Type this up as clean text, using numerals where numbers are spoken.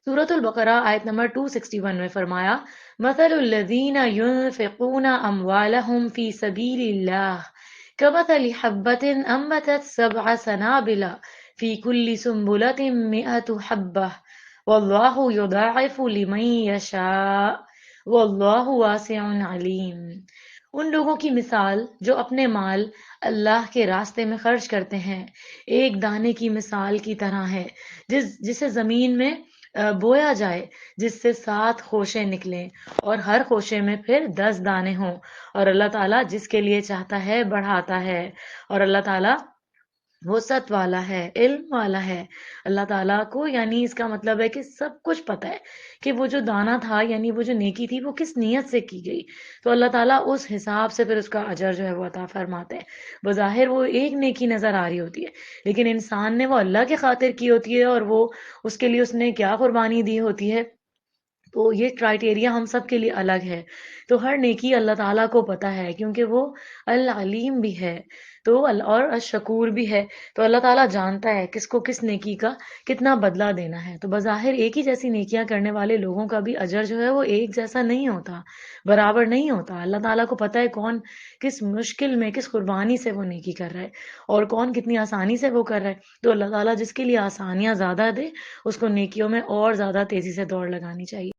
سورۃ البقرہ آیت نمبر 261 میں فرمایا، مثل الذین ينفقون اموالهم فی سبیل اللہ کمثل حبۃ انبتت سبع سنابل فی کل سنبلۃ مئۃ حبہ واللہ یضاعف لمن یشاء واللہ واسع علیم۔ ان لوگوں کی مثال جو اپنے مال اللہ کے راستے میں خرچ کرتے ہیں ایک دانے کی مثال کی طرح ہے جسے زمین میں بویا جائے، جس سے 7 خوشے نکلیں اور ہر خوشے میں پھر 10 دانے ہوں، اور اللہ تعالیٰ جس کے لیے چاہتا ہے بڑھاتا ہے، اور اللہ تعالیٰ وسعت والا ہے، علم والا ہے۔ اللہ تعالیٰ کو یعنی اس کا مطلب ہے کہ سب کچھ پتہ ہے کہ وہ جو دانا تھا یعنی وہ جو نیکی تھی وہ کس نیت سے کی گئی، تو اللہ تعالیٰ اس حساب سے پھر اس کا اجر جو ہے وہ عطا فرماتے ہیں۔ بظاہر وہ ایک نیکی نظر آ رہی ہوتی ہے، لیکن انسان نے وہ اللہ کے خاطر کی ہوتی ہے، اور وہ اس کے لیے اس نے کیا قربانی دی ہوتی ہے، تو یہ کرائٹیریا ہم سب کے لیے الگ ہے۔ تو ہر نیکی اللہ تعالیٰ کو پتہ ہے، کیونکہ وہ العلیم بھی ہے تو اور الشکور بھی ہے، تو اللہ تعالیٰ جانتا ہے کس کو کس نیکی کا کتنا بدلہ دینا ہے۔ تو بظاہر ایک ہی جیسی نیکیاں کرنے والے لوگوں کا بھی اجر جو ہے وہ ایک جیسا نہیں ہوتا، برابر نہیں ہوتا۔ اللہ تعالیٰ کو پتہ ہے کون کس مشکل میں کس قربانی سے وہ نیکی کر رہا ہے اور کون کتنی آسانی سے وہ کر رہا ہے، تو اللہ تعالیٰ جس کے لیے آسانیاں زیادہ دے اس کو نیکیوں میں اور زیادہ تیزی سے دوڑ لگانی چاہیے۔